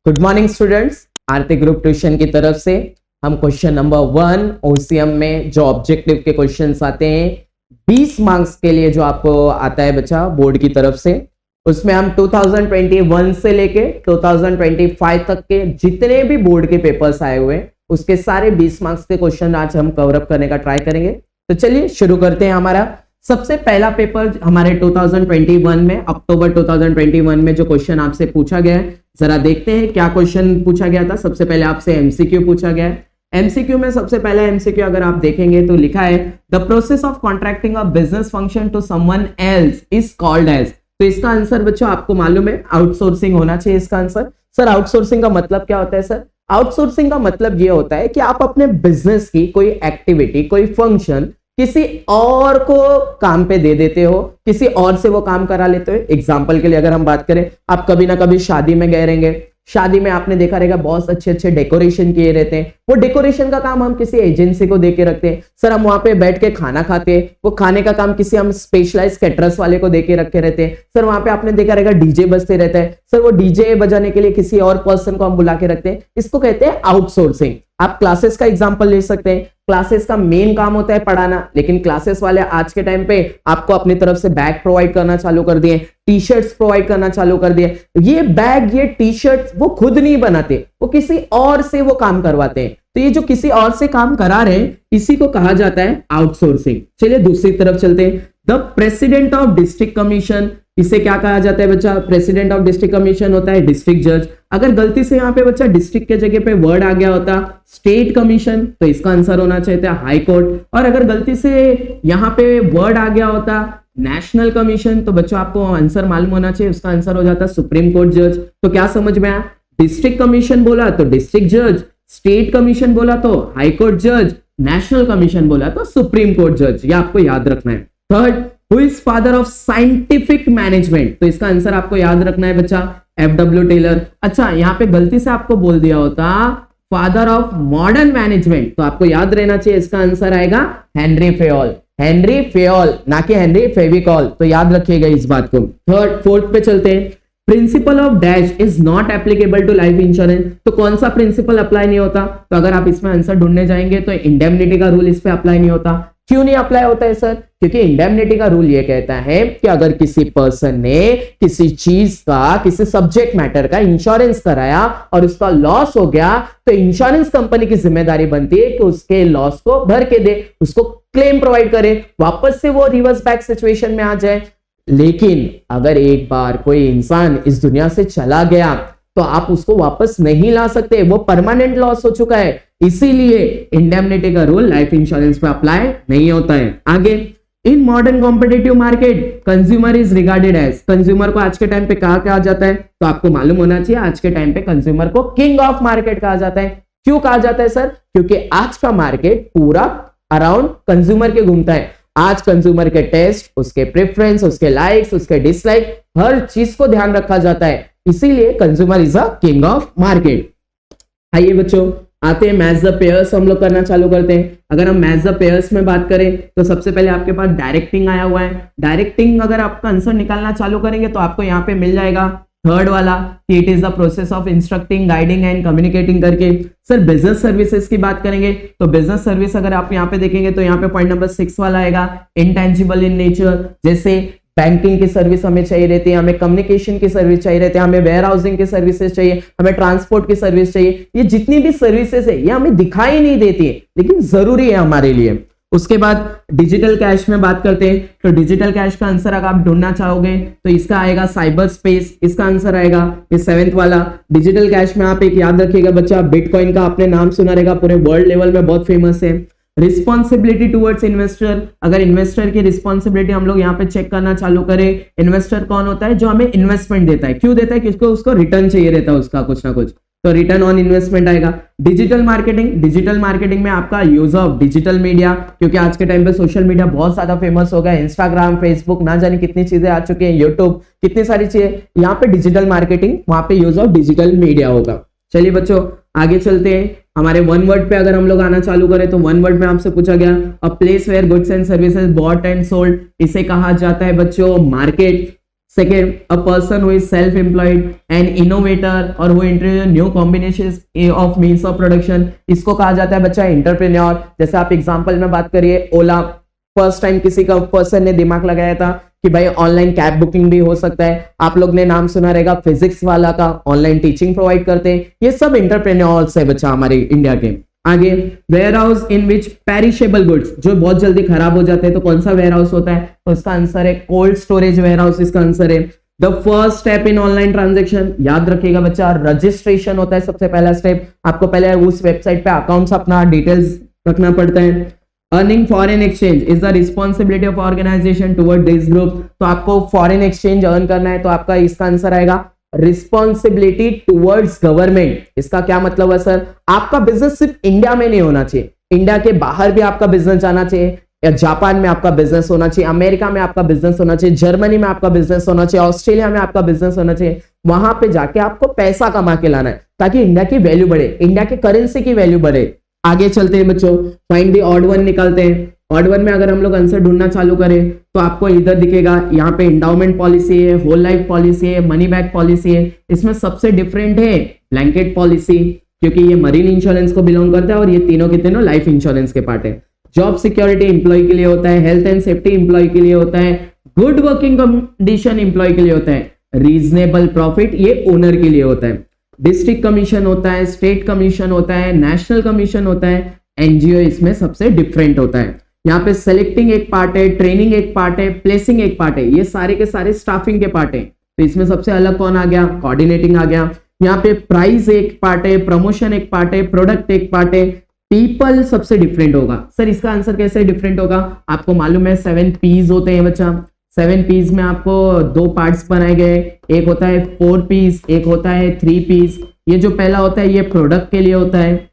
Good morning students, आरती group tuition की तरफ से हम क्वेश्चन नंबर 1 ओसीएम में जो ऑब्जेक्टिव के क्वेश्चंस आते हैं 20 मार्क्स के लिए जो आपको आता है बच्चा बोर्ड की तरफ से, उसमें हम 2021 से लेके 2025 तक के जितने भी बोर्ड के पेपर्स आए हुए हैं उसके सारे 20 मार्क्स के क्वेश्चन आज हम कवर अप करने का ट्राई करेंगे। तो चलिए शुरू करते हैं। हमारा सबसे पहला पेपर हमारे 2021 में अक्टूबर 2021 में जो क्वेश्चन आपसे पूछा गया है, जरा देखते हैं क्या क्वेश्चन पूछा गया था। सबसे पहले आपसे एमसीक्यू पूछा गया है। एमसीक्यू में सबसे पहला एमसीक्यू अगर आप देखेंगे तो लिखा है the process of contracting a business function to someone else is called as. तो इसका आंसर बच्चों आपको मालूम है आउटसोर्सिंग होना चाहिए इसका आंसर। सर आउटसोर्सिंग का मतलब क्या होता है? सर आउटसोर्सिंग का मतलब ये होता है कि आप अपने बिजनेस की कोई एक्टिविटी, कोई फंक्शन किसी और को काम पे दे देते हो, किसी और से वो काम करा लेते हो। एग्जाम्पल के लिए अगर हम बात करें, आप कभी ना कभी शादी में गए रहेंगे, शादी में आपने देखा रहेगा बहुत अच्छे अच्छे डेकोरेशन किए रहते हैं, वो डेकोरेशन का काम हम किसी एजेंसी को दे के रखते हैं। सर हम वहां पे बैठ के खाना खाते हैं, वो खाने का काम किसी हम स्पेशलाइज कैटरर्स वाले को दे के रखे रहते हैं। सर वहां पे आपने देखा रहेगा डीजे बजते रहता है, सर वो डीजे बजाने के लिए किसी और पर्सन को हम बुला के रखते हैं। इसको कहते हैं आउटसोर्सिंग। आप क्लासेस का एग्जांपल ले सकते हैं। क्लासेस का मेन काम होता है पढ़ाना, लेकिन क्लासेस वाले आज के टाइम पे आपको अपनी तरफ से बैग प्रोवाइड करना चालू कर दिए, टी शर्ट्स प्रोवाइड करना चालू कर दिए। ये बैग, ये टी शर्ट्स वो खुद नहीं बनाते, वो किसी और से वो काम करवाते हैं। तो ये जो किसी और से काम करा रहे हैं इसी को कहा जाता है आउटसोर्सिंग। चलिए दूसरी तरफ चलते हैं। The president of district commission, इसे क्या कहा जाता है बच्चा? प्रेसिडेंट ऑफ डिस्ट्रिक्ट कमीशन होता है डिस्ट्रिक्ट जज। अगर गलती से यहाँ पे बच्चा डिस्ट्रिक्ट के जगह पे वर्ड आ गया होता स्टेट कमीशन तो इसका आंसर होना चाहिए था हाई कोर्ट। और अगर गलती से यहाँ पे वर्ड आ गया होता नेशनल कमीशन तो बच्चों आपको आंसर मालूम होना चाहिए, उसका आंसर हो जाता सुप्रीम कोर्ट जज। तो क्या समझ में आया? डिस्ट्रिक्ट कमीशन बोला तो डिस्ट्रिक्ट जज, स्टेट कमीशन बोला तो हाई कोर्ट जज, नेशनल कमीशन बोला तो सुप्रीम कोर्ट जज। ये आपको याद रखना है। Third, who is father of scientific management? तो इसका आंसर आपको याद रखना है बच्चा एफडब्ल्यू टेलर। अच्छा यहाँ पे गलती से आपको बोल दिया होता फादर ऑफ मॉडर्न मैनेजमेंट तो आपको याद रहना चाहिए इसका आंसर आएगा हेनरी फेयोल। हेनरी फेयोल, ना कि हेनरी फेविकॉल। तो याद रखिएगा इस बात को। फोर्थ पे चलते हैं। Principle of dash is not applicable to life insurance. तो कौन सा प्रिंसिपल अप्लाई नहीं होता? तो अगर आप इसमें आंसर ढूंढने जाएंगे तो इंडेमनिटी का रूल इस पे अप्लाई नहीं होता। क्यों नहीं अप्लाई होता है सर? क्योंकि इंडेमनिटी का रूल ये कहता है कि अगर किसी पर्सन ने किसी चीज का, किसी सब्जेक्ट मैटर का इंश्योरेंस कराया और उसका लॉस हो गया तो इंश्योरेंस कंपनी की जिम्मेदारी बनती है कि उसके लॉस को भर के दे, उसको क्लेम प्रोवाइड करे, वापस से वो रिवर्स बैक सिचुएशन में आ जाए। लेकिन अगर एक बार कोई इंसान इस दुनिया से चला गया तो आप उसको वापस नहीं ला सकते, वो परमानेंट लॉस हो चुका है। इसीलिए इंडेमनिटी का रूल लाइफ इंश्योरेंस पे अप्लाई नहीं होता है। आगे, in modern competitive market consumer is regarded as. Consumer को आज के टाइम पे कहा जाता है? तो आपको मालूम होना चाहिए आज के टाइम पे कंज्यूमर को किंग ऑफ मार्केट कहा जाता है। क्यों कहा जाता है सर? क्योंकि आज का मार्केट पूरा अराउंड कंज्यूमर के घूमता है। आज कंज्यूमर के टेस्ट, उसके प्रेफरेंस, उसके लाइक्स, उसके डिसलाइक, हर चीज को ध्यान रखा जाता है। इसीलिए consumer is a king of market. आइए बच्चों आते हैं मैच द पेयर्स, हम लोग करना चालू करते हैं। अगर हम मैच द पेयर्स में बात करें तो सबसे पहले आपके पास डायरेक्टिंग आया हुआ है। डायरेक्टिंग अगर आपका आंसर निकालना चालू करेंगे तो आपको यहाँ पे मिल जाएगा थर्ड वाला कि it is the process of instructing, guiding and communicating करके। सर बिजनेस सर्विसेज की बात करेंगे तो बिजनेस सर्विस अगर आप यहाँ पे देखेंगे तो यहाँ पे पॉइंट नंबर 6 वाला आएगा इंटेंजिबल इन नेचर। जैसे बैंकिंग की सर्विस हमें चाहिए रहती है, हमें कम्युनिकेशन की सर्विस चाहिए रहती है, हमें वेयर हाउसिंग की सर्विसेज चाहिए, हमें ट्रांसपोर्ट की सर्विस चाहिए। ये जितनी भी सर्विसेज है ये हमें दिखाई नहीं देती है लेकिन जरूरी है हमारे लिए। उसके बाद डिजिटल कैश में बात करते हैं तो डिजिटल कैश का आंसर अगर आप ढूंढना चाहोगे तो इसका आएगा साइबर स्पेस। इसका आंसर आएगा ये 7th वाला। डिजिटल कैश में आप एक याद रखिएगा बच्चा, बिटकॉइन का आपने नाम सुना रहेगा, पूरे वर्ल्ड लेवल में बहुत फेमस है। रिस्पॉन्सिबिलिटी टुवर्ड्स इन्वेस्टर, अगर इन्वेस्टर की रिस्पॉन्सिबिलिटी हम लोग यहाँ पे चेक करना चालू करें, इन्वेस्टर कौन होता है? जो हमें इन्वेस्टमेंट देता है। क्यों देता है? क्योंकि उसको रिटर्न चाहिए रहता है उसका कुछ ना कुछ, तो रिटर्न ऑन इन्वेस्टमेंट आएगा। डिजिटल मार्केटिंग, डिजिटल मार्केटिंग में आपका यूज ऑफ डिजिटल मीडिया, क्योंकि आज के टाइम पे सोशल मीडिया बहुत ज्यादा फेमस हो गया है, इंस्टाग्राम, फेसबुक, ना जाने कितनी चीजें आ चुकी हैं, यूट्यूब, कितनी सारी चीजें। यहाँ पे डिजिटल मार्केटिंग, वहां पे यूज ऑफ डिजिटल मीडिया होगा। चलिए बच्चों आगे चलते हैं। हमारे वन वर्ड पे अगर हम लोग आना चालू करें तो वन वर्ड में आपसे पूछा गया a place where goods and services bought and sold, इसे कहा जाता है बच्चों market. Second, a person who is self-employed and innovator or who introduce new combinations of means of production, इसको कहा जाता है बच्चा एंटरप्रेन्योर। जैसे आप एग्जांपल में बात करिए, ओला, फर्स्ट टाइम किसी का पर्सन ने दिमाग लगाया था कि भाई ऑनलाइन कैब बुकिंग भी हो सकता है। आप लोग ने नाम सुना रहेगा फिजिक्स वाला का, ऑनलाइन टीचिंग प्रोवाइड करते हैं। ये सब एंटरप्रेन्योर्स है बच्चा हमारे इंडिया के। आगे, warehouse in which perishable goods, जो बहुत जल्दी खराब हो जाते हैं, तो कौन सा वेयर हाउस होता है? तो इसका आंसर है कोल्ड स्टोरेज वेयर हाउस, इसका आंसर है। The first step in online transaction, याद रखिएगा बच्चा, रजिस्ट्रेशन होता है सबसे पहला स्टेप। आपको पहले उस वेबसाइट पे अकाउंट्स अपना डिटेल्स रखना पड़ता है। Earning foreign exchange is the responsibility of organisation toward this group, तो आपको फॉरेन एक्सचेंज अर्न करना है, तो आपका इसका आंसर आएगा रिस्पॉन्सिबिलिटी टुवर्ड्स गवर्नमेंट। इसका क्या मतलब है सर? आपका बिजनेस सिर्फ इंडिया में नहीं होना चाहिए, इंडिया के बाहर भी आपका बिजनेस जाना चाहिए। या जापान में आपका बिजनेस होना चाहिए, अमेरिका में आपका बिजनेस होना चाहिए, जर्मनी में आपका बिजनेस होना चाहिए, ऑस्ट्रेलिया में आपका बिजनेस होना चाहिए। वहां पे जाके आपको पैसा कमा के लाना है ताकि इंडिया की वैल्यू बढ़े, इंडिया की करेंसी की वैल्यू बढ़े। आगे चलते हैं बच्चों, फाइंड द ऑड वन निकालते हैं। ऑड वन में अगर हम लोग आंसर ढूंढना चालू करें तो आपको इधर दिखेगा, यहाँ पे इंडाउमेंट पॉलिसी है, होल लाइफ पॉलिसी है, मनी बैक पॉलिसी है। इसमें सबसे डिफरेंट है ब्लैंकेट पॉलिसी, क्योंकि ये मरीन इंश्योरेंस को बिलोंग करता है और ये तीनों के तीनों लाइफ इंश्योरेंस के पार्ट है। जॉब सिक्योरिटी एम्प्लॉय के लिए होता है, हेल्थ एंड सेफ्टी एम्प्लॉय के लिए होता है, गुड वर्किंग कंडीशन एम्प्लॉय के लिए होता है, रीजनेबल प्रॉफिट ये ओनर के लिए होता है, डिस्ट्रिक्ट कमीशन होता है, स्टेट कमीशन होता है, नेशनल कमीशन होता है, एनजीओ इसमें सबसे डिफरेंट होता है। यहाँ पे सेलेक्टिंग एक पार्ट है, ट्रेनिंग एक पार्ट है, प्लेसिंग एक पार्ट है, ये सारे के सारे स्टाफिंग के पार्ट है। तो इसमें सबसे अलग कौन आ गया? कोऑर्डिनेटिंग आ गया। यहाँ पे प्राइस एक पार्ट है, प्रमोशन एक पार्ट है, प्रोडक्ट एक पार्ट है, पीपल सबसे डिफरेंट होगा। सर इसका आंसर कैसे डिफरेंट होगा? आपको मालूम है 7 पीस होते हैं बच्चा, 7 पीस में आपको 2 पार्ट्स बनाए गए, एक होता है 4 पीस, एक होता है 3 पीस। ये जो पहला होता है ये प्रोडक्ट के लिए होता है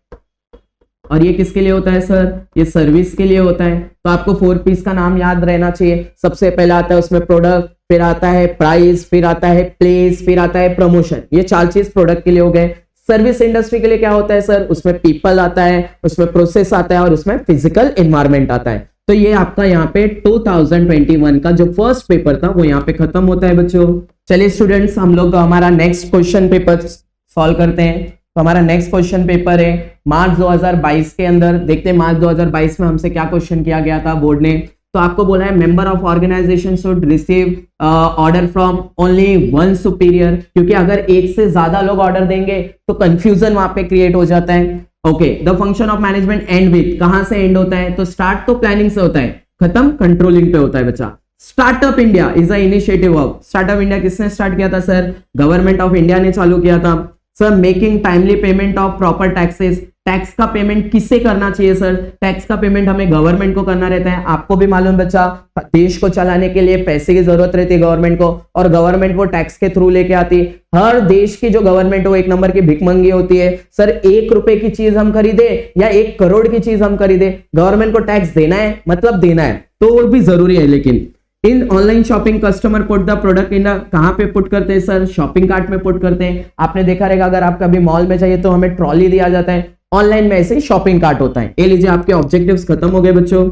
और ये किसके लिए होता है सर? ये सर्विस के लिए होता है। तो आपको 4 पीस का नाम याद रहना चाहिए। सबसे पहला आता है उसमें प्रोडक्ट, फिर आता है प्राइस, फिर आता है प्लेस, फिर आता है प्रमोशन। ये 4 चीज प्रोडक्ट के लिए हो गए। सर्विस इंडस्ट्री के लिए क्या होता है सर? उसमें पीपल आता है, उसमें प्रोसेस आता है और उसमें फिजिकल एनवायरमेंट आता है। तो ये आपका यहाँ पे 2021 का जो फर्स्ट पेपर था वो यहाँ पे खत्म होता है बच्चों। चलिए स्टूडेंट्स, हम लोग हमारा नेक्स्ट क्वेश्चन पेपर सॉल्व करते हैं। तो हमारा नेक्स्ट क्वेश्चन पेपर है मार्च 2022 के अंदर। देखते हैं मार्च 2022 में हमसे क्या क्वेश्चन किया गया था बोर्ड ने। तो आपको बोला है member of organisation should receive order from only one superior, क्योंकि अगर एक से ज्यादा लोग ऑर्डर देंगे तो कंफ्यूजन वहां पे क्रिएट हो जाता है। Okay, the function of management and with, कहां से एंड होता है? तो स्टार्ट तो प्लानिंग से होता है, खत्म कंट्रोलिंग पे होता है बच्चा। Startup India is a initiative of, startup India किसने स्टार्ट किया था सर? गवर्नमेंट ऑफ इंडिया ने चालू किया था। Sir making timely payment of proper taxes, tax का पेमेंट किससे करना चाहिए सर? टैक्स का पेमेंट हमें गवर्नमेंट को करना रहता है। आपको भी मालूम बच्चा, देश को चलाने के लिए पैसे की जरूरत रहती है गवर्नमेंट को, और गवर्नमेंट वो टैक्स के थ्रू लेके आती है। हर देश की जो गवर्नमेंट वो एक नंबर की भिखमंगी होती है। सर 1 रुपए की चीज हम खरीदे या 1 करोड़ की चीज हम खरीदे, गवर्नमेंट को टैक्स देना है, मतलब देना है, तो वो भी जरूरी है। लेकिन in online shopping customer put the product in, कहां पे पुट करते हैं सर? शॉपिंग कार्ट में पुट करते हैं। आपने देखा रहेगा अगर आप कभी मॉल में चाहिए तो हमें ट्रॉली दिया जाता है, ऑनलाइन में ऐसे ही शॉपिंग कार्ट होता है। ये लीजिए आपके ऑब्जेक्टिव्स खत्म हो गए बच्चों।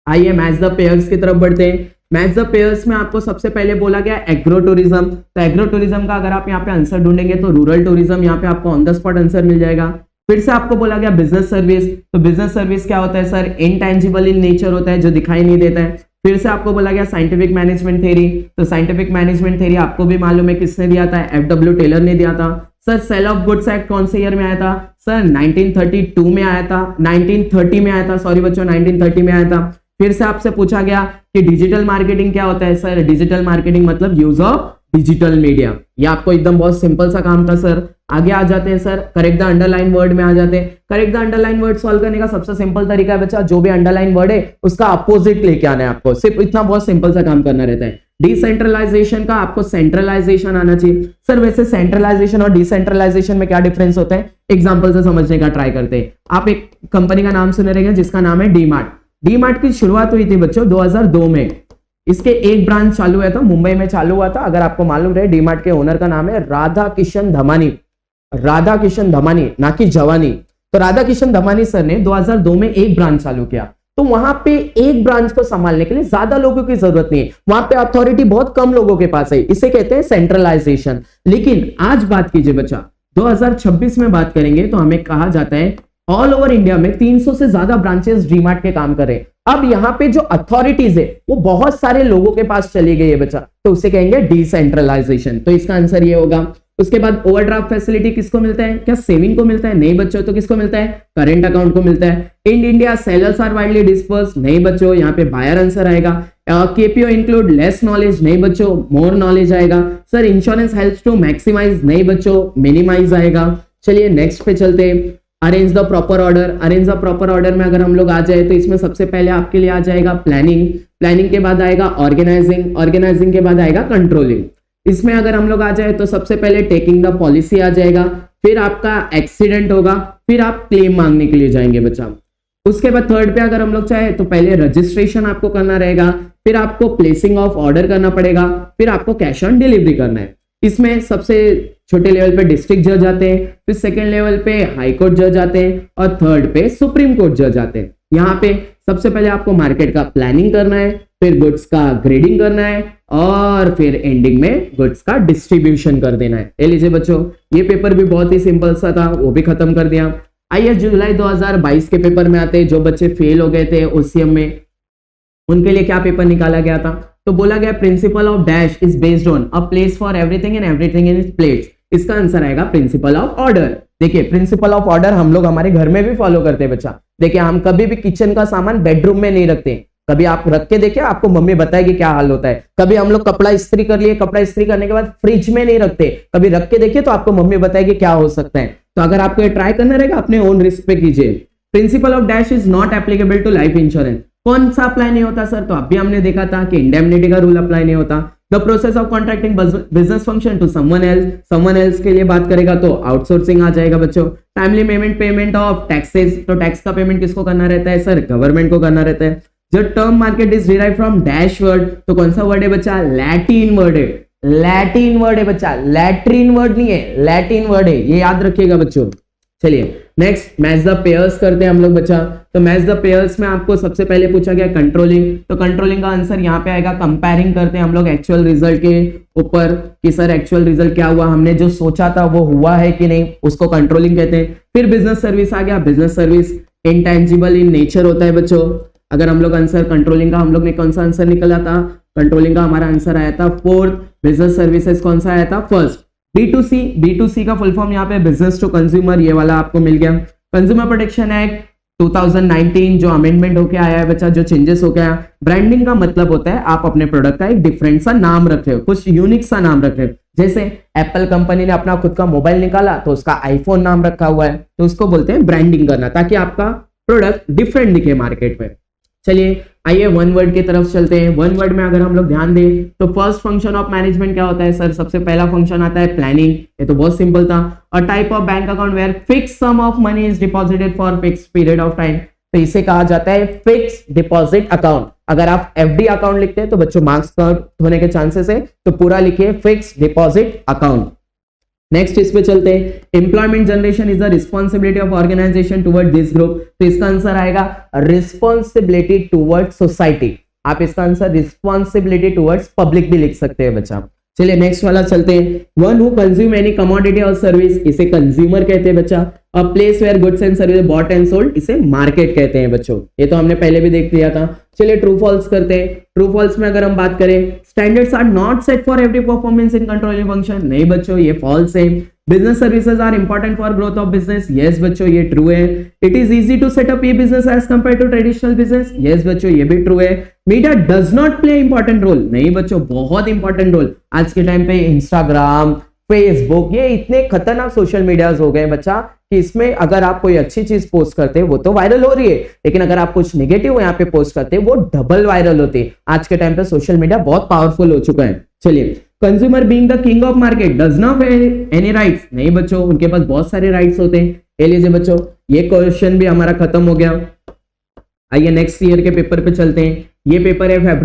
आइए मैच द पेयर्स की तरफ बढ़ते हैं। मैच द पेयर्स में आपको सबसे पहले बोला गया एग्रो टूरिज्म। तो एग्रो टूरिज्म का अगर आप यहाँ पे आंसर ढूंढेंगे तो रूरल टूरिज्म, यहाँ पे आपको ऑन द स्पॉट आंसर मिल जाएगा। फिर से आपको बोला गया बिजनेस सर्विस। तो बिजनेस सर्विस क्या होता है सर? इनटैंजिबल इन नेचर होता है, जो दिखाई नहीं देता है। फिर से आपको बोला गया साइंटिफिक मैनेजमेंट थ्योरी। तो साइंटिफिक मैनेजमेंट थ्योरी आपको भी मालूम है किसने दिया था? एफडब्ल्यू टेलर ने दिया था। Sir sale of goods act कौन से ईयर में आया था? सर 1932 में आया था, 1930 में आया था, सॉरी बच्चों 1930 में आया था। फिर से आपसे पूछा गया कि डिजिटल मार्केटिंग क्या होता है सर? डिजिटल मार्केटिंग मतलब यूज ऑफ डिजिटल मीडिया। ये आपको एकदम बहुत सिंपल सा काम था सर। आगे आ जाते हैं sir, correct the underline word में आ जाते हैं। Correct the underline word solve करने का सबसे सिंपल तरीका है बच्चा, जो भी अंडरलाइन वर्ड है उसका अपोजिट लेके आना है आपको, सिर्फ इतना बहुत सिंपल सा काम करना रहता है। डिसेंट्रलाइजेशन का आपको सेंट्रलाइजेशन आना चाहिए। सर वैसे सेंट्रलाइजेशन और डिसेंट्रलाइजेशन में क्या डिफरेंस होता है? एग्जांपल से समझने का ट्राई करते हैं। आप एक कंपनी का नाम सुने रहेंगे जिसका नाम है डीमार्ट। डीमार्ट की शुरुआत हुई थी बच्चों 2002 में। इसके एक ब्रांच चालू हुआ था, मुंबई में चालू हुआ था। अगर आपको मालूम रहे, डीमार्ट के ओनर का नाम है राधा किशन धमानी। राधा किशन धमानी, ना कि जवानी। तो राधा किशन धमानी सर ने 2002 में एक ब्रांच चालू किया। तो वहां पे एक ब्रांच को संभालने के लिए ज्यादा लोगों की जरूरत नहीं है, वहां पे अथॉरिटी बहुत कम लोगों के पास है, इसे कहते हैं सेंट्रलाइजेशन। लेकिन आज बात कीजिए बच्चा, 2026 में बात करेंगे तो हमें कहा जाता है ऑल ओवर इंडिया में 300 से ज्यादा ब्रांचेस डीमार्ट के काम कर रहे हैं। अब यहाँ पे जो अथॉरिटीज है वो बहुत सारे लोगों के पास चली गई है बच्चा, तो उसे कहेंगे डिसेंट्रलाइजेशन। तो इसका आंसर ये होगा। उसके बाद ओवरड्राफ्ट फैसिलिटी किसको मिलता है? क्या सेविंग को मिलता है? नहीं बच्चों, तो किसको मिलता है? करंट अकाउंट को मिलता है। In India sellers are widely disperse, नहीं बच्चों, यहाँ पे बायर आंसर आएगा। केपीओ इंक्लूड लेस नॉलेज, नहीं बच्चों, मोर नॉलेज आएगा। Sir insurance helps to maximise, नहीं बच्चों, मिनिमाइज आएगा। चलिए नेक्स्ट पे चलते हैं। Arrange the proper order, arrange the proper order में अगर हम लोग आ जाए तो इसमें सबसे पहले आपके लिए आ जाएगा प्लानिंग, प्लानिंग के बाद आएगा ऑर्गेनाइजिंग, ऑर्गेनाइजिंग के बाद आएगा कंट्रोलिंग। इसमें अगर हम लोग आ जाए तो सबसे पहले टेकिंग द पॉलिसी आ जाएगा, फिर आपका एक्सीडेंट होगा, फिर आप क्लेम मांगने के लिए जाएंगे बच्चा। उसके बाद थर्ड पे अगर हम लोग चाहे तो पहले रजिस्ट्रेशन आपको करना रहेगा, फिर आपको प्लेसिंग ऑफ ऑर्डर करना पड़ेगा, फिर आपको कैश ऑन डिलीवरी करना है। इसमें सबसे छोटे लेवल पे डिस्ट्रिक्ट जज आते हैं, फिर सेकंड लेवल पे हाई कोर्ट जज आते हैं और थर्ड पे सुप्रीम कोर्ट जज आते हैं। यहाँ पे सबसे पहले आपको मार्केट का प्लानिंग करना है, फिर गुड्स का ग्रेडिंग करना है और फिर एंडिंग में गुड्स का डिस्ट्रीब्यूशन कर देना है। ले लीजिए बच्चों, ये पेपर भी बहुत ही सिंपल सा था, वो भी खत्म कर दिया। आइए जुलाई 2022 के पेपर में आते हैं। जो बच्चे फेल हो गए थे ओसीएम में, उनके लिए क्या पेपर निकाला गया था? तो बोला गया principal of dash is based on a place for everything and everything in its place. इसका आंसर आएगा प्रिंसिपल ऑफ ऑर्डर। देखिए प्रिंसिपल ऑफ ऑर्डर हम लोग हमारे घर में भी फॉलो करते हैं बच्चा। देखिए हम कभी भी किचन का सामान बेडरूम में नहीं रखते, कभी आप रख के देखिए, आपको मम्मी बताएगी क्या हाल होता है। कभी हम लोग कपड़ा इस्त्री कर लिए, कपड़ा इस्त्री करने के बाद फ्रिज में नहीं रखते, कभी रख के देखिए तो आपको मम्मी बताएगी क्या हो सकता है। तो अगर आपको ये ट्राई करना रहेगा अपने ओन रिस्क पे कीजिए। Principle of dash is not applicable to life insurance. कौन सा अप्लाई नहीं होता सर? तो अभी हमने देखा था कि इंडेमनिटी का रूल अप्लाई नहीं होता। The process of contracting business function to someone else के लिए बात करेगा तो आउटसोर्सिंग आ जाएगा बच्चों। टाइमली पेमेंट ऑफ टैक्सेस, तो टैक्स का पेमेंट किसको करना रहता है सर? गवर्नमेंट को करना रहता है। जो term market is derive from dash word, तो कौन सा वर्ड है बच्चा? लैटिन वर्ड है, लैटिन वर्ड है बच्चा, लैट्रिन वर्ड नहीं है, लैटिन वर्ड है, ये याद रखिएगा बच्चों। चलिए नेक्स्ट मैच द पेयर्स करते हैं हम लोग बच्चा। तो मैच द पेयर्स में आपको सबसे पहले पूछा गया कंट्रोलिंग, तो कंट्रोलिंग का आंसर यहाँ पे आएगा कंपेयरिंग करते हैं हम लोग एक्चुअल रिजल्ट के ऊपर कि सर एक्चुअल रिजल्ट क्या हुआ, हमने जो सोचा था वो हुआ है कि नहीं, उसको कंट्रोलिंग कहते हैं। फिर बिजनेस सर्विस आ गया, business service intangible in nature होता है बच्चों। अगर हम लोग आंसर कंट्रोलिंग का हम लोग ने कौन सा आंसर निकला था? कंट्रोलिंग का हमारा आंसर आया था फोर्थ। बिजनेस सर्विसेज कौन सा आया था? फर्स्ट। B2C का फुल फॉर्म यहाँ पे बिजनेस टू कंज्यूमर, ये वाला आपको मिल गया। कंज्यूमर प्रोटेक्शन एक्ट 2019 जो अमेंडमेंट होके आया है बच्चा, जो चेंजेस हो गया। ब्रांडिंग का मतलब होता है आप अपने प्रोडक्ट का एक डिफरेंट सा नाम रख रहे हो, कुछ यूनिक सा नाम रख रहे हो। जैसे एप्पल कंपनी ने अपना खुद का मोबाइल निकाला तो उसका आईफोन नाम रखा हुआ है, तो उसको बोलते हैं ब्रांडिंग करना, ताकि आपका प्रोडक्ट डिफरेंट दिखे मार्केट में। चलिए आइए वन वर्ड की तरफ चलते हैं। वन वर्ड में अगर हम लोग ध्यान दें तो फर्स्ट फंक्शन ऑफ मैनेजमेंट क्या होता है सर? सबसे पहला फंक्शन आता है प्लानिंग, ये तो बहुत सिंपल था। और type of bank account where fix sum of money is deposited for fix period of time, तो इसे कहा जाता है फिक्स डिपॉजिट अकाउंट। अगर आप एफडी अकाउंट लिखते हैं तो बच्चों मार्क्स कट होने के चांसेस है, तो पूरा लिखिए फिक्स डिपॉजिट अकाउंट। नेक्स्ट इस पे चलते हैं। Employment generation is the responsibility of organisation toward this group, तो इसका आंसर आएगा रिस्पॉन्सिबिलिटी टुवर्ड सोसाइटी। आप इसका आंसर रिस्पॉन्सिबिलिटी टुवर्ड्स पब्लिक भी लिख सकते हैं बच्चा। चलिए नेक्स्ट वाला चलते हैं। One who consume any commodity और सर्विस, इसे कंज्यूमर कहते हैं बच्चा। A place where goods and service bought and sold, इसे मार्केट कहते हैं बच्चों। ये तो हमने पहले भी देख लिया था। चलिए ट्रू फॉल्स करते हैं। ट्रू फॉल्स में अगर हम बात करें, standards are not set for every performance in controlling function, नहीं बच्चों ये फॉल्स है। Business services are important for growth of business, yes बच्चों ये ट्रू है। It is easy to set up e business as compare to traditional business, yes बच्चों ये भी ट्रू है। Media does not play important role, नहीं बच्चों बहुत इंपॉर्टेंट रोल। आज के टाइम पे इंस्टाग्राम, फेसबुक, ये इतने खतरनाक सोशल मीडियाज हो गए बच्चा कि इसमें अगर आप कोई अच्छी चीज पोस्ट करते हैं वो तो वायरल हो रही है, लेकिन अगर आप कुछ नेगेटिव यहाँ पे पोस्ट करते हैं वो डबल वायरल होती है। आज के टाइम पे सोशल मीडिया बहुत पावरफुल हो चुका है। चलिए consumer being the king of market does not have any rights, नहीं बच्चों उनके पास बहुत सारे राइट्स होते हैं। ये लीजिए बच्चों, ये क्वेश्चन भी हमारा खत्म हो गया। आइए नेक्स्ट ईयर के पेपर पे चलते हैं। ये पेपर है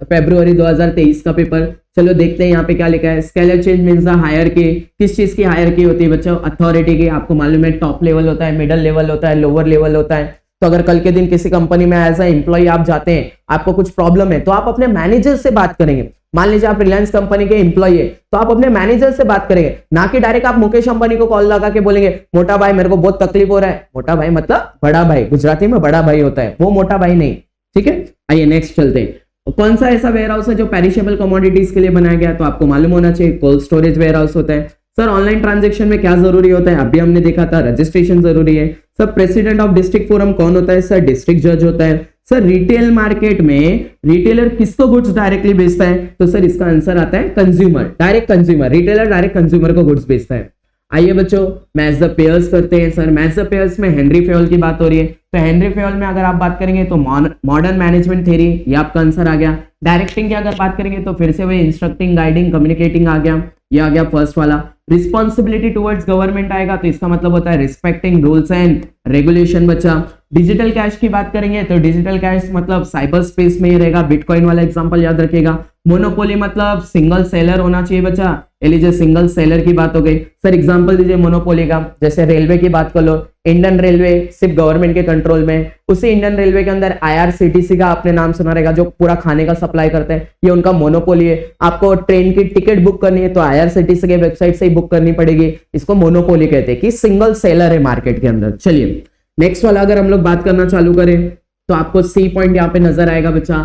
फरवरी 2023 का पेपर। चलो देखते हैं यहाँ पे क्या लिखा है। Scalar change means the hierarchy, किस चीज की हायरार्की होती है बच्चों? अथॉरिटी की। आपको मालूम है टॉप लेवल होता है, मिडिल लेवल होता है, लोअर लेवल होता है। तो अगर कल के दिन किसी कंपनी में एज ए एम्प्लॉय आप जाते हैं, आपको कुछ प्रॉब्लम है, तो आप अपने मैनेजर से बात करेंगे। मान लीजिए आप रिलायंस कंपनी के एम्प्लॉय है, तो आप अपने मैनेजर से बात करेंगे, ना कि डायरेक्ट आप मुकेश अंबानी को कॉल लगा के बोलेंगे मोटा भाई मेरे को बहुत तकलीफ हो रहा है। मोटा भाई मतलब बड़ा भाई, गुजराती में बड़ा भाई होता है, वो मोटा भाई नहीं। ठीक है, आइए नेक्स्ट चलते हैं। कौन सा ऐसा वेयर हाउस है जो पेरिशेबल कमोडिटीज के लिए बनाया गया? तो आपको मालूम होना चाहिए कोल्ड स्टोरेज वेयर हाउस होता है। सर ऑनलाइन ट्रांजैक्शन में क्या जरूरी होता है? अभी हमने देखा था रजिस्ट्रेशन जरूरी है। Sir president of district forum कौन होता है? सर डिस्ट्रिक्ट जज होता है। सर रिटेल मार्केट में रिटेलर किसको गुड्स डायरेक्टली बेचता है? तो सर इसका आंसर आता है consumer, direct consumer. Retailer direct consumer को गुड्स बेचता है। आइए बच्चों मैच द पेयर्स करते हैं। सर मैच द पेयर्स में हेनरी फेयोल की बात हो रही है, तो हेनरी फेयोल में अगर आप बात करेंगे तो मॉडर्न मैनेजमेंट थ्योरी, ये आपका आंसर आ गया। डायरेक्टिंग की अगर बात करेंगे तो फिर से वही इंस्ट्रक्टिंग, गाइडिंग, कम्युनिकेटिंग आ गया, ये आ गया फर्स्ट वाला। रिस्पॉन्सिबिलिटी टुवर्ड्स गवर्नमेंट आएगा, तो इसका मतलब होता है रिस्पेक्टिंग रूल्स एंड रेगुलेशन। बच्चा डिजिटल कैश की बात करेंगे तो डिजिटल कैश मतलब साइबर स्पेस में ही रहेगा, बिटकॉइन वाला एग्जांपल याद रखिएगा। मोनोपोली मतलब सिंगल सेलर होना चाहिए बच्चा, लीजिए सिंगल सेलर की बात हो गई। सर एग्जांपल दीजिए मोनोपोली का, जैसे रेलवे की बात कर लो, इंडियन रेलवे सिर्फ गवर्नमेंट के कंट्रोल में, उसी इंडियन रेलवे के अंदर IRCTC का आपने नाम सुना रहेगा, जो पूरा खाने का सप्लाई करते हैं, ये उनका मोनोपोली है। आपको ट्रेन की टिकट बुक करनी है तो IRCTC के वेबसाइट से ही बुक करनी पड़ेगी, इसको मोनोपोली कहते हैं कि सिंगल सेलर है मार्केट के अंदर। चलिए नेक्स्ट वाला अगर हम लोग बात करना चालू करें तो आपको सी पॉइंट यहाँ पे नजर आएगा बच्चा।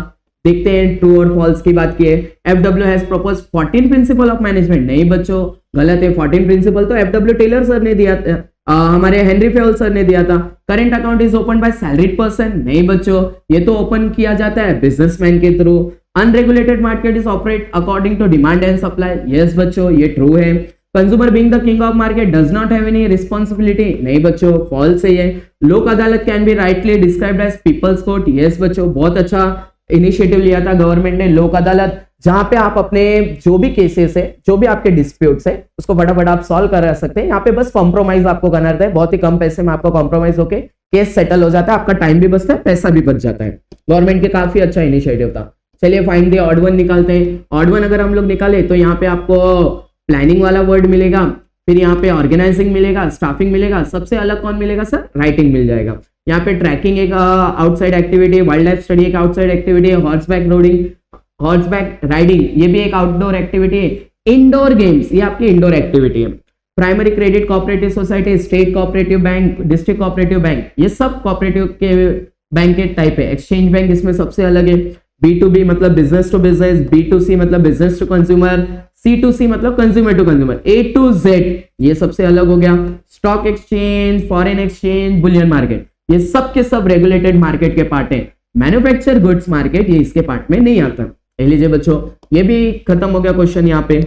देखते हैं ट्रू और फॉल्स की बात की है। FW has proposed 14 principal of management, नहीं बच्चों गलत है। 14 प्रिंसिपल तो FW टेलर सर ने दिया था, हमारे हेनरी फेयोल सर ने दिया था। Current account is open by salaried person, नहीं बच्चों ये तो ओपन किया जाता है बिजनेसमैन के थ्रू। Unregulated market is operate according to demand and supply, yes बच्चों ये ट्रू है। Consumer being the king of market does not have any responsibility, नहीं बच्चों फॉल्स है ये। Lok Adalat can be rightly described as people's court, yes बच्चों बहुत अच्छा इनिशिएटिव लिया था गवर्नमेंट ने। लोक अदालत जहां पे आप अपने जो भी केसेस है, जो भी आपके डिस्प्यूट्स है, उसको फटाफट आप सॉल्व कर सकते हैं। यहाँ पे बस कॉम्प्रोमाइज आपको करना रहता है, बहुत ही कम पैसे में आपको कॉम्प्रोमाइज होके केस सेटल हो जाता है, आपका टाइम भी बचता है, पैसा भी बच जाता है। गवर्नमेंट के काफी अच्छा इनिशिएटिव था। चलिए फाइंड द ऑड वन निकालते हैं। ऑड वन अगर हम लोग निकाले तो यहाँ पे आपको प्लानिंग वाला वर्ड मिलेगा, फिर यहाँ पे ऑर्गेनाइजिंग मिलेगा, स्टाफिंग मिलेगा, सबसे अलग कौन मिलेगा सर? राइटिंग मिल जाएगा। यहाँ पे ट्रैकिंग एक outside activity, wild life study एक आउटसाइड एक्टिविटी है, हॉर्सबैक राइडिंग ये भी एक आउटडोर एक्टिविटी है। इंडोर गेम्स ये आपकी इंडोर एक्टिविटी है। Primary credit cooperative society, state cooperative bank, district cooperative bank, ये सब कोऑपरेटिव के बैंक के टाइप है। एक्सचेंज बैंक इसमें सबसे अलग है। B2B मतलब बिजनेस टू बिजनेस, B2C मतलब बिजनेस टू कंज्यूमर, C2C मतलब consumer to consumer, A to Z ये सबसे अलग हो गया। Stock exchange, foreign exchange, bullion market ये सब के सब रेगुलेटेड मार्केट के पार्ट है। मैन्युफैक्चर गुड्स मार्केट ये इसके पार्ट में नहीं आता। लीजिए बच्चों ये भी खत्म हो गया क्वेश्चन यहाँ पे।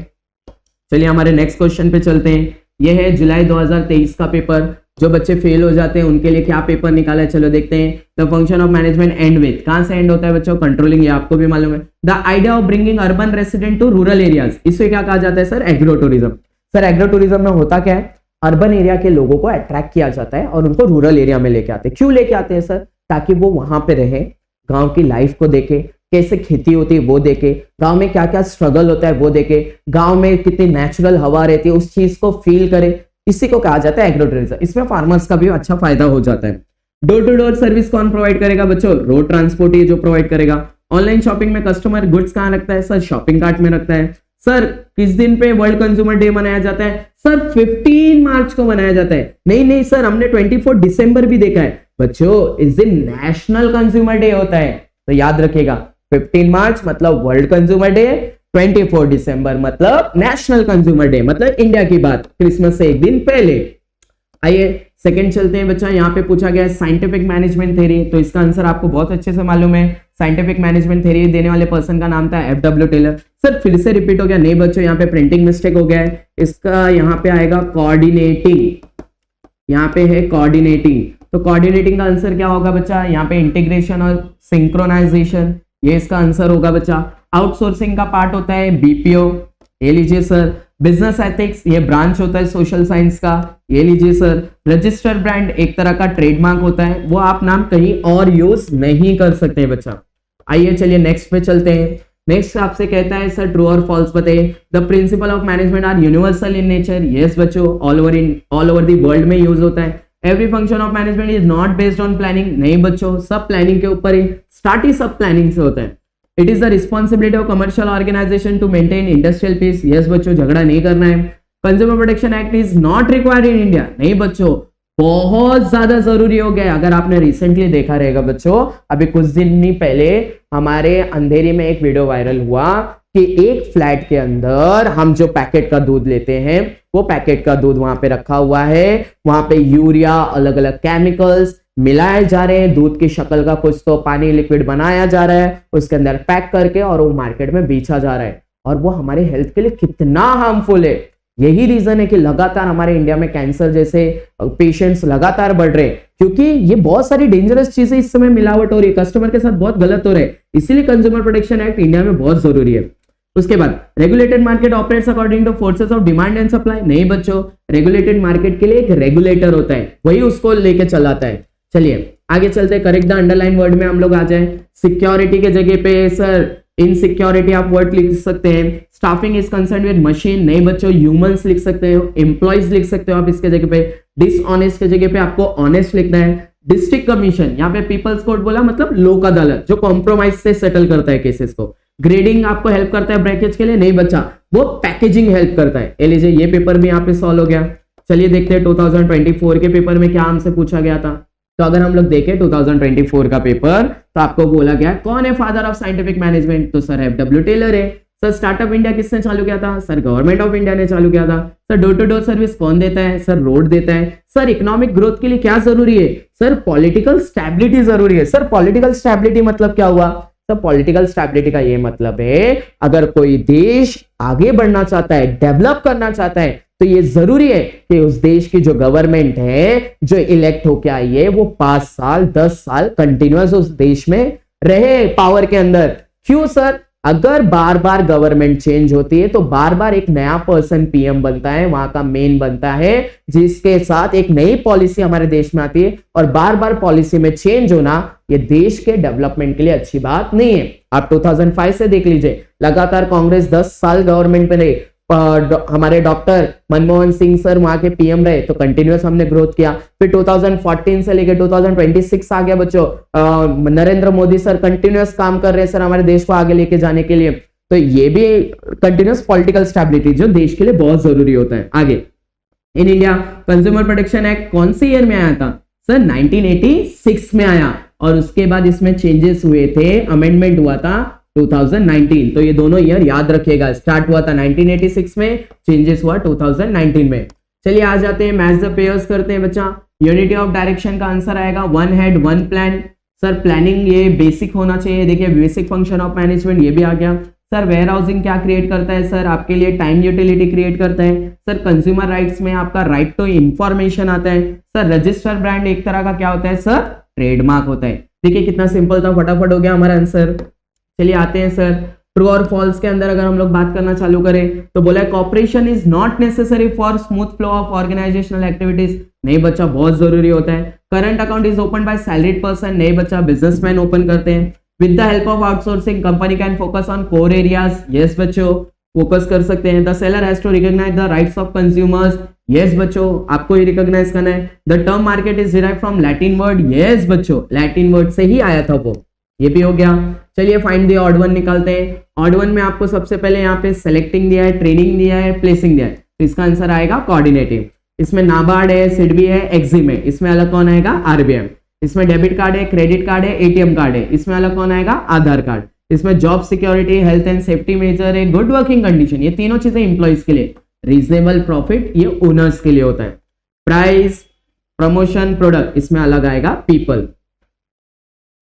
चलिए हमारे नेक्स्ट क्वेश्चन पे चलते हैं। ये है जुलाई 2023 का पेपर। जो बच्चे फेल हो जाते हैं उनके लिए क्या पेपर निकाला है, चलो देखते हैं। The function of management and with, कहां से एंड होता है बच्चों? कंट्रोलिंग, ये आपको भी मालूम है। The idea of bringing urban resident to rural areas, इसे क्या कहा जाता है sir? Agro tourism. Sir agro tourism में होता क्या है? अर्बन एरिया के लोगों को अट्रैक्ट किया जाता है और उनको रूरल एरिया में लेके आते हैं। क्यों लेके आते हैं सर? ताकि वो वहां पे रहे, गांव की लाइफ को देखे, कैसे खेती होती है वो देखे, गांव में क्या क्या स्ट्रगल होता है वो देखे, गांव में कितनी नेचुरल हवा रहती है उस चीज को फील करे, इसी को कहा जाता है एग्रो टूरिज्म। इसमें फार्मर्स का भी अच्छा फायदा हो जाता है। डोर टू डोर सर्विस कौन प्रोवाइड करेगा बच्चों? रोड ट्रांसपोर्ट ये जो प्रोवाइड करेगा। ऑनलाइन शॉपिंग में कस्टमर गुड्स कहां रखता है सर? शॉपिंग कार्ट में रखता है। सर किस दिन पे वर्ल्ड कंज्यूमर डे मनाया जाता है? सर 15 मार्च को मनाया जाता है। नहीं सर हमने 24 दिसंबर भी देखा है बच्चों, इस दिन नेशनल कंज्यूमर डे होता है, तो याद रखिएगा 15 मार्च मतलब वर्ल्ड कंज्यूमर डे, 24 दिसंबर मतलब नेशनल कंज्यूमर डे, मतलब इंडिया की बात, क्रिसमस से एक दिन पहले। आइए सेकंड चलते हैं बच्चा। यहाँ पे पूछा गया है साइंटिफिक मैनेजमेंट थ्योरी, तो इसका आंसर आपको बहुत अच्छे से मालूम है। साइंटिफिक मैनेजमेंट थ्योरी देने वाले पर्सन का नाम था FW टेलर। सर फिर से रिपीट हो गया? नहीं बच्चों यहाँ पे प्रिंटिंग मिस्टेक हो गया है, इसका यहाँ पे आएगा कोऑर्डिनेटिंग, यहाँ पे है कोऑर्डिनेटिंग। तो कोऑर्डिनेटिंग का आंसर क्या होगा बच्चा? यहाँ पे इंटीग्रेशन और सिंक्रोनाइजेशन, ये इसका आंसर होगा बच्चा। आउटसोर्सिंग का पार्ट होता है BPO, ये लीजिए सर। बिजनेस एथिक्स ये ब्रांच होता है सोशल साइंस का, ये लीजिए सर। रजिस्टर ब्रांड एक तरह का ट्रेडमार्क होता है, वो आप नाम कहीं और यूज नहीं कर सकते बच्चा। आइए चलिए नेक्स्ट पे चलते हैं। नेक्स्ट आपसे कहता है सर ट्रू और फॉल्स बताइए। The principle of management are universal in nature, yes बच्चों ऑल ओवर दी वर्ल्ड में यूज होता है। Every function of management is not based on planning, नहीं बच्चों, सब प्लानिंग के ऊपर ही, स्टार्ट ही सब प्लानिंग से होता है। It is the responsibility of commercial organisation to maintain industrial peace, yes बच्चों, झगड़ा नहीं करना है। Consumer protection act is not required in India, नहीं बच्चों, बहुत ज्यादा जरूरी हो गया। अगर आपने रिसेंटली देखा रहेगा बच्चों, अभी कुछ दिन ही पहले हमारे अंधेरी में एक वीडियो वायरल हुआ कि एक फ्लैट के अंदर हम जो पैकेट का दूध लेते हैं, वो पैकेट का दूध वहां पे रखा हुआ है, वहां पे यूरिया, अलग अलग केमिकल्स मिलाए जा रहे हैं, दूध की शक्ल का कुछ तो पानी लिक्विड बनाया जा रहा है, उसके अंदर पैक करके और वो मार्केट में बेचा जा रहा है, और वो हमारे हेल्थ के लिए कितना हार्मफुल है। यही रीजन है कि लगातार हमारे इंडिया में कैंसर जैसे पेशेंट्स लगातार बढ़ रहे हैं, क्योंकि ये बहुत सारी डेंजरस चीजें इस समय मिलावट हो रही है, कस्टमर के साथ बहुत गलत हो रहे हैं, इसीलिए कंज्यूमर प्रोटेक्शन एक्ट इंडिया में बहुत जरूरी है। उसके बाद regulated market operates according two forces of demand and supply, नहीं बच्चों, रेगुलेटेड मार्केट के लिए एक रेगुलेटर होता है, वही उसको लेके चलाता है। चलिए आगे चलते हैं, करेक्ट द अंडरलाइन वर्ड में हम लोग आ जाए। सिक्योरिटी के जगह पे सर इनसिक्योरिटी आप वर्ड लिख सकते हैं। Staffing is concern with machine, नहीं बच्चों, ह्यूमंस लिख सकते हो, एम्प्लॉइज लिख सकते हो आप इसके जगह पे। डिसऑनेस्ट के जगह पे आपको ऑनेस्ट लिखना है। डिस्ट्रिक्ट कमीशन, यहाँ पे पीपल्स कोर्ट बोला, मतलब लोक अदालत जो कॉम्प्रोमाइज से सेटल करता है केसेस को। ग्रेडिंग आपको हेल्प करता है ब्रैकेज के लिए, नहीं बच्चा, वो पैकेजिंग हेल्प करता है। लीजिए ये पेपर भी यहाँ पे सॉल्व हो गया। चलिए देखते हैं 2024 के पेपर में क्या हमसे पूछा गया था। तो अगर हम लोग देखें 2024 का पेपर, तो आपको बोला गया कौन है फादर ऑफ साइंटिफिक मैनेजमेंट, तो सर FW टेलर है। सर स्टार्टअप इंडिया किसने चालू किया था, सर गवर्नमेंट ऑफ इंडिया ने चालू किया था। Sir door to door service कौन देता है, सर रोड देता है। सर इकोनॉमिक ग्रोथ के लिए क्या जरूरी है, सर पॉलिटिकल स्टेबिलिटी जरूरी है। सर पॉलिटिकल स्टेबिलिटी मतलब क्या हुआ, सर पॉलिटिकल स्टेबिलिटी का ये मतलब है अगर कोई देश आगे बढ़ना चाहता है, डेवलप करना चाहता है, तो ये जरूरी है कि उस देश की जो गवर्नमेंट है, जो इलेक्ट होके आई है, वो 5 साल 10 साल कंटिन्यूअस उस देश में रहे पावर के अंदर। क्यों सर, अगर बार बार गवर्नमेंट चेंज होती है तो बार बार एक नया पर्सन PM बनता है, वहां का मेन बनता है, जिसके साथ एक नई पॉलिसी हमारे देश में आती है, और बार बार पॉलिसी में चेंज होना ये देश के डेवलपमेंट के लिए अच्छी बात नहीं है। आप 2005 से देख लीजिए, लगातार कांग्रेस 10 साल गवर्नमेंट में रही, हमारे डॉक्टर मनमोहन सिंह सर वहां के PM रहे, तो कंटिन्यूअस हमने ग्रोथ किया। फिर 2014 से लेकर 2026 आ गया बच्चों, नरेंद्र मोदी सर कंटिन्यूअस काम कर रहे हैं सर हमारे देश को आगे लेके जाने के लिए। तो ये भी कंटिन्यूअस पॉलिटिकल स्टेबिलिटी जो देश के लिए बहुत जरूरी होता है। आगे in India consumer protection act कौन से ईयर में आया था, सर 1986 में आया, और उसके बाद इसमें चेंजेस हुए थे, अमेंडमेंट हुआ था 2019। तो ये दोनों ईयर याद रखिएगा, स्टार्ट हुआ था 1986 में, चेंजेस हुआ 2019 में। चलिए आ जाते हैं, मैच द पेयर्स करते हैं बच्चा। यूनिटी ऑफ डायरेक्शन का आंसर आएगा one head one plan. Sir planning ये बेसिक होना चाहिए, देखिए बेसिक फंक्शन ऑफ मैनेजमेंट ये भी आ गया। सर वेयर हाउसिंग क्या क्रिएट करता है, सर आपके लिए टाइम यूटिलिटी क्रिएट करता है। सर कंज्यूमर राइट्स में आपका राइट टू इंफॉर्मेशन आता है। सर रजिस्टर ब्रांड एक तरह का क्या होता है, सर ट्रेडमार्क होता है। देखिए कितना सिंपल था, फटाफट हो गया हमारा आंसर। चलिए आते हैं सर, ट्रू और फॉल्स के अंदर अगर हम लोग बात करना चालू करें तो बोला है cooperation is not necessary for smooth flow of organisational activities, नहीं बच्चा बहुत जरूरी होता है। Current account is open by salaried person, नहीं बच्चा बिजनेसमैन ओपन करते हैं। With the help of outsourcing company can focus on core areas, yes बच्चों फोकस कर सकते हैं। The seller has to recognise the rights of consumers, yes बच्चों आपको ही रिकॉग्नाइज करना है। The term market is derived from Latin word, yes बच्चों लैटिन वर्ड से ही आया था वो, ये भी हो गया। चलिए फाइंड द ऑड वन निकालते हैं। ऑड वन में आपको सबसे पहले यहाँ पे सेलेक्टिंग दिया है, ट्रेनिंग दिया है, प्लेसिंग दिया है, तो इसका आंसर आएगा कोऑर्डिनेटिव। इसमें नाबार्ड है, सिडबी है, एक्सिम है, इसमें अलग कौन आएगा, RBI। इसमें डेबिट कार्ड है, क्रेडिट कार्ड है, ATM कार्ड है, इसमें अलग कौन आएगा, आधार कार्ड। इसमें job security, health and safety major है, गुड वर्किंग कंडीशन, ये तीनों चीजें इंप्लॉइज के लिए। रीजनेबल प्रॉफिट ये ओनर्स के लिए होता है। प्राइस, प्रमोशन, प्रोडक्ट, इसमें अलग आएगा पीपल।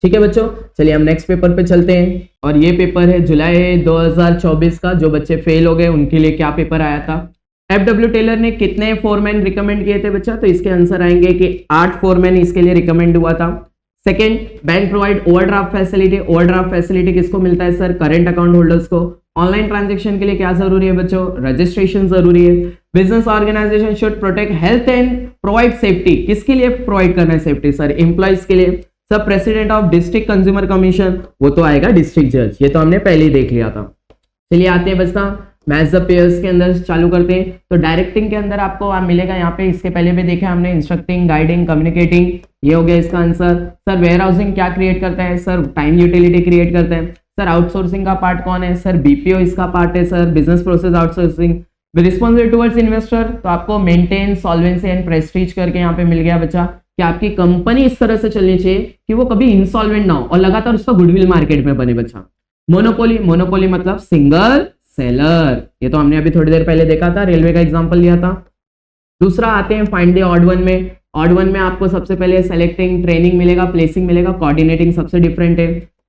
ठीक है बच्चों, चलिए हम नेक्स्ट पेपर पे चलते हैं, और ये पेपर है जुलाई 2024 का। जो बच्चे फेल हो गए उनके लिए क्या पेपर आया था। FW टेलर ने कितने फोरमैन रिकमेंड किए थे बच्चा, तो इसके आंसर आएंगे कि 8 फोरमैन इसके लिए रिकमेंड हुआ था। Second, bank provide overdraft facility, overdraft facility किसको मिलता है सर, करंट अकाउंट होल्डर्स को। ऑनलाइन ट्रांजेक्शन के लिए क्या जरूरी है बच्चों, रजिस्ट्रेशन जरूरी है। Business organisation should protect health and provide safety, किसके लिए प्रोवाइड करना है सेफ्टी, सर एम्प्लॉइज के लिए। सब president of district consumer commission, वो तो आएगा डिस्ट्रिक्ट जज, ये तो हमने पहले ही देख लिया था। चलिए आते हैं बच्चा मैच द पेयर्स के अंदर चालू करते हैं तो डायरेक्टिंग के अंदर आपको मिलेगा यहाँ पे, इसके पहले भी देखा हमने, इंस्ट्रक्टिंग, गाइडिंग, कम्युनिकेटिंग, ये हो गया इसका आंसर। सर वेयर हाउसिंग क्या क्रिएट करता है? सर टाइम यूटिलिटी क्रिएट करता है। सर आउटसोर्सिंग का पार्ट कौन है? सर बीपीओ इसका पार्ट है। Sir business process outsourcing, responsible towards investor, तो आपको मेंटेन सॉल्वेंसी एंड प्रेस्टीज करके यहाँ पे मिल गया बच्चा कि आपकी कंपनी इस तरह से चलनी चाहिए कि वो कभी इंसॉल्वेंट ना हो और लगातार उसका गुडविल मार्केट में बने बच्चा। मोनोपोली, मोनोपोली मतलब सिंगल सेलर, ये तो हमने अभी थोड़ी देर पहले देखा था, रेलवे का एग्जांपल लिया था। दूसरा आते हैं फाइंड द ऑड वन में। ऑड वन में आपको सबसे पहले सेलेक्टिंग, ट्रेनिंग मिलेगा, प्लेसिंग मिलेगा, कोऑर्डिनेटिंग सबसे डिफरेंट है,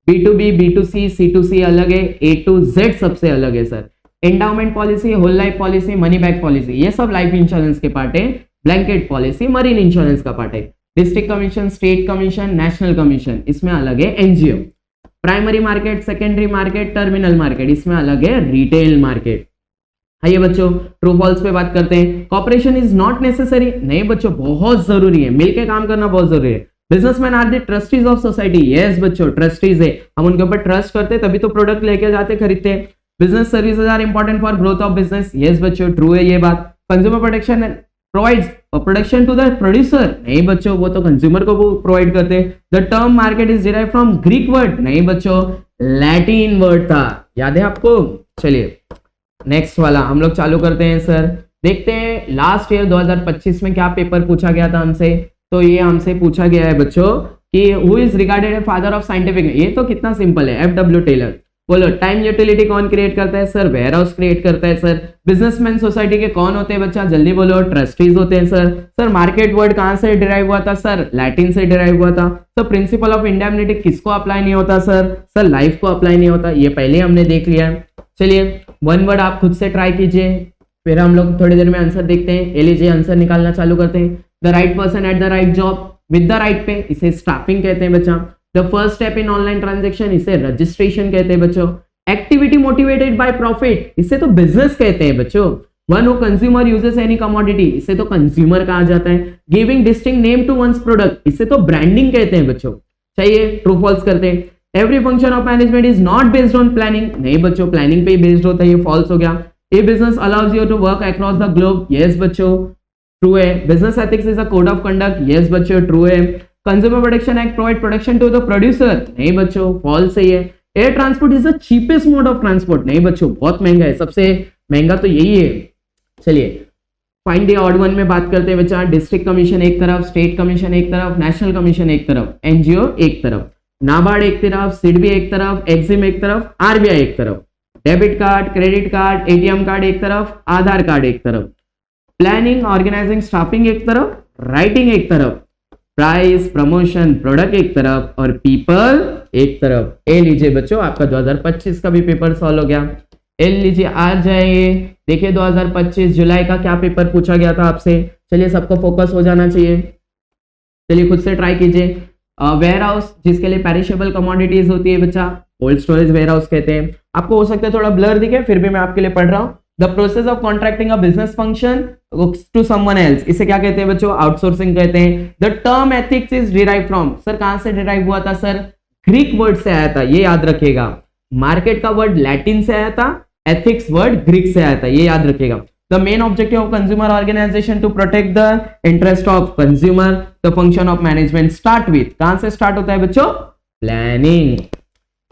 B2B, B2C, C2C अलग है, A to Z सबसे अलग है sir. Endowment policy, whole life policy, money back policy, ये सब लाइफ इंश्योरेंस के पार्ट है। ब्लैंकेट पॉलिसी मरीन इंश्योरेंस का पार्ट है। District commission, state commission, national commission, इसमें अलग है NGO. Primary market, secondary market, terminal market, इसमें अलग है रिटेल मार्केट। आइए बच्चों ट्रू फॉल्स पे बात करते हैं। कॉपरेशन इज नॉट नेसेसरी, नहीं बच्चों बहुत जरूरी है, मिलकर काम करना बहुत जरूरी है। Businessmen are the trustees of society, yes बच्चों ट्रस्टीज है, हम उनके ऊपर ट्रस्ट करते हैं तभी तो प्रोडक्ट लेके जाते खरीदते हैं। Business services are important for growth of business, yes बच्चों ट्रू है ये बात। Consumer protection provides protection to the producer, नहीं बच्चों वो तो कंज्यूमर को प्रोवाइड करते हैं। The term market is derived from Greek word, नहीं बच्चों लैटिन वर्ड था, याद है आपको। चलिए नेक्स्ट वाला हम लोग चालू करते हैं सर। देखते हैं लास्ट ईयर 2025 में क्या पेपर पूछा गया था हमसे। तो ये हमसे पूछा गया है बच्चों कि who is regarded a father of scientific, ये तो कितना सिंपल है, FW टेलर। बोलो टाइम यूटिलिटी कौन क्रिएट करता है? सर वेयर हाउस क्रिएट करता है सर। बिजनेसमैन सोसाइटी के कौन होते हैं बच्चा? जल्दी बोलो, ट्रस्टीज होते हैं सर। सर मार्केट वर्ड कहां से डिराइव हुआ था? सर लैटिन से डिराइव हुआ था। सर प्रिंसिपल ऑफ इंडेमनिटी किसको अप्लाई नहीं होता? सर लाइफ को अप्लाई नहीं होता, ये पहले हमने देख लिया है। चलिए वन वर्ड आप खुद से ट्राई कीजिए, फिर हम लोग थोड़ी देर में आंसर देखते हैं। ये लीजिए आंसर निकालना चालू करते हैं। The right person at the right job with the right पे, इसे स्टाफिंग कहते हैं बच्चा। The first step in online transaction, इसे रजिस्ट्रेशन कहते हैं बच्चों। एक्टिविटी मोटिवेटेड बाय प्रॉफिट, इसे तो बिजनेस कहते हैं बच्चों। One who consumer uses any commodity, इसे तो कंज्यूमर कहा जाता है। Giving distinct name to one's product, इसे तो ब्रांडिंग कहते हैं बच्चों। चाहिए ट्रू फॉल्स करते हैं। Every function of management is not based on planning, नहीं बच्चों प्लानिंग पे ही बेस्ड होता है, ये फॉल्स हो गया। A business allows you to work across the globe, yes बच्चों ट्रू है। Business ethics is a code of conduct, yes बच्चों ट्रू है। Consumer protection act provide protection to the producer, नहीं बच्चों फॉल्स है ये। Air transport is the cheapest mode of transport, नहीं बच्चों बहुत महंगा है, सबसे महंगा तो यही है। चलिए फाइंड द ऑड वन में बात करते हैं बच्चा। डिस्ट्रिक्ट कमीशन एक तरफ, स्टेट कमीशन एक तरफ, नेशनल कमीशन एक तरफ, एनजीओ एक तरफ, नाबार्ड एक तरफ, सिडबी एक तरफ, एक्सिम एक तरफ, आरबीआई एक तरफ, debit card, credit card, ATM card एक तरफ, आधार कार्ड एक तरफ, प्लानिंग, ऑर्गेनाइजिंग, स्टाफिंग एक तरफ, राइटिंग एक तरफ, प्राइस, प्रमोशन, प्रोडक्ट एक तरफ और पीपल एक तरफ। ए लीजिए बच्चों आपका 2025 का भी पेपर सॉल्व हो गया। ए लीजिए आ जाइए, देखिए 2025 जुलाई का क्या पेपर पूछा गया था आपसे। चलिए सबको फोकस हो जाना चाहिए, चलिए खुद से ट्राई कीजिए। वेयर हाउस जिसके लिए पेरिशेबल कमोडिटीज होती है बच्चा, कोल्ड स्टोरेज वेयर हाउस कहते हैं। आपको हो सकता है थोड़ा ब्लर दिखे, फिर भी मैं आपके लिए पढ़ रहा हूँ। The process of contracting a business function to someone else, इसे क्या कहते हैं बच्चों? आउटसोर्सिंग कहते हैं। The term ethics is derive from, sir कहां से डिराइव हुआ था? सर ग्रीक वर्ड से आया था, ये याद रखिएगा। मार्केट का वर्ड लैटिन से आया था, एथिक्स वर्ड ग्रीक से आया था, ये याद रखिएगा। The main objective of consumer organisation to protect the interest of consumer. The function of management start with, कहां से स्टार्ट होता है बच्चों? प्लानिंग।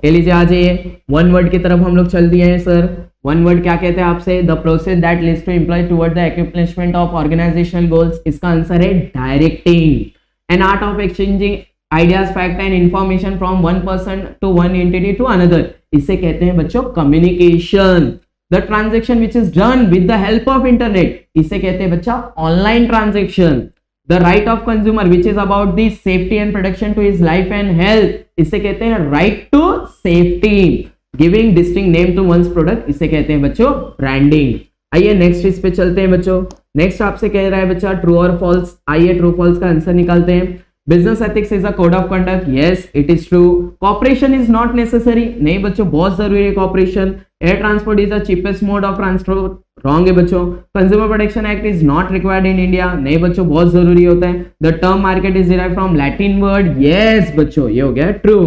लीजिए आ जाइए वन वर्ड की तरफ हम लोग चल दिए हैं सर। वन वर्ड क्या कहते हैं आपसे? The process that leads to employ toward the accomplishment of organisational goals, इसका आंसर है directing. An art of exchanging ideas, fact and information from one person to one entity to another, इसे कहते हैं बच्चों communication. The transaction which is done with the help of internet, इसे कहते हैं बच्चा online transaction. The right of consumer which is about the safety and protection to his life and health, इसे कहते हैं right to safety. Giving distinct name to one's product, इसे कहते हैं बच्चों ब्रांडिंग। आइए नेक्स्ट इस पे चलते हैं बच्चों। नेक्स्ट आपसे कह रहा है बच्चा ट्रू और फॉल्स, आइए ट्रू फॉल्स का आंसर निकालते हैं। Business ethics is a code of conduct, yes it is true. Cooperation is not necessary, नहीं बच्चों बहुत जरूरी है cooperation. Air transport is the cheapest mode of transport, wrong है बच्चों। Consumer protection act is not required in India, नहीं बच्चों बहुत जरूरी होता है। The term market is derived from Latin word, yes बच्चों ये हो गया ट्रू।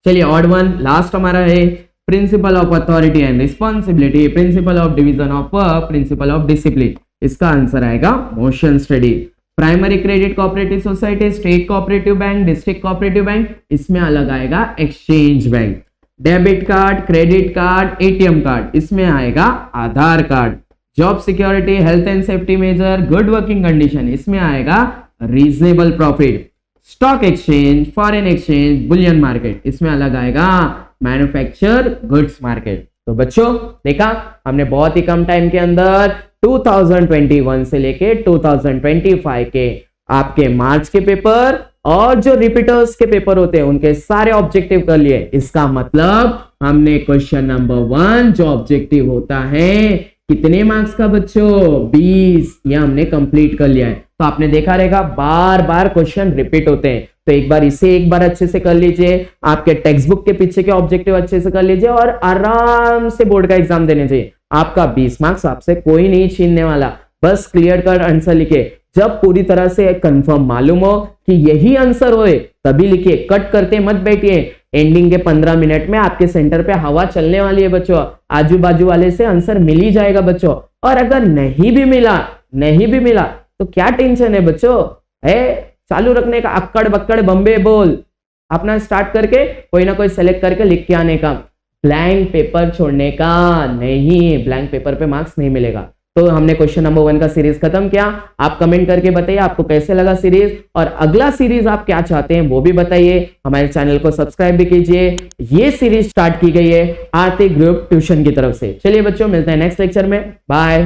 चलिए ऑड वन लास्ट हमारा है। Principle of authority and responsibility, principle of division of work, principle of discipline. इसका आंसर आएगा motion study. Primary credit cooperative society, state cooperative bank, district cooperative bank, इसमें अलग आएगा exchange bank. Debit card, credit card, ATM card, इसमें आएगा Aadhaar card. Job security, health and safety measure, good working condition, इसमें आएगा reasonable profit. Stock exchange, foreign exchange, bullion market, इसमें अलग आएगा मैन्युफैक्चर गुड्स मार्केट। तो बच्चों देखा हमने बहुत ही कम टाइम के अंदर 2021 से लेके 2025 के आपके मार्च के पेपर और जो रिपीटर्स के पेपर होते हैं उनके सारे ऑब्जेक्टिव कर लिए। इसका मतलब हमने क्वेश्चन नंबर 1 जो ऑब्जेक्टिव होता है कितने मार्क्स का बच्चों, 20, यह हमने कंप्लीट कर लिया है। तो आपने देखा रहेगा बार बार क्वेश्चन रिपीट होते हैं, तो एक बार इसे एक बार अच्छे से कर लीजिए, आपके टेक्स्ट बुक के पीछे के ऑब्जेक्टिव अच्छे से कर लीजिए और आराम से बोर्ड का एग्जाम देने चाहिए। आपका 20 मार्क्स आपसे कोई नहीं छीनने वाला। बस क्लियर कर आंसर लिखे, जब पूरी तरह से कंफर्म मालूम हो कि यही आंसर होए तभी लिखिए, कट करते मत बैठिए। एंडिंग के 15 मिनट में आपके सेंटर पे हवा चलने वाली है बच्चों, आजू बाजू वाले से आंसर मिल ही जाएगा बच्चों। और अगर नहीं भी मिला तो क्या टेंशन है बच्चों, है चालू रखने का, अक्कड़ बक्कड़ बम्बे बोल अपना स्टार्ट करके कोई ना कोई सेलेक्ट करके लिख के आने का, ब्लैंक पेपर छोड़ने का नहीं, ब्लैंक पेपर पे मार्क्स नहीं मिलेगा। तो हमने क्वेश्चन नंबर 1 का सीरीज खत्म किया। आप कमेंट करके बताइए आपको कैसे लगा सीरीज, और अगला सीरीज आप क्या चाहते हैं वो भी बताइए। हमारे चैनल को सब्सक्राइब भी कीजिए। ये सीरीज स्टार्ट की गई है आरती ग्रुप ट्यूशन की तरफ से। चलिए बच्चों मिलते हैं नेक्स्ट लेक्चर में, बाय।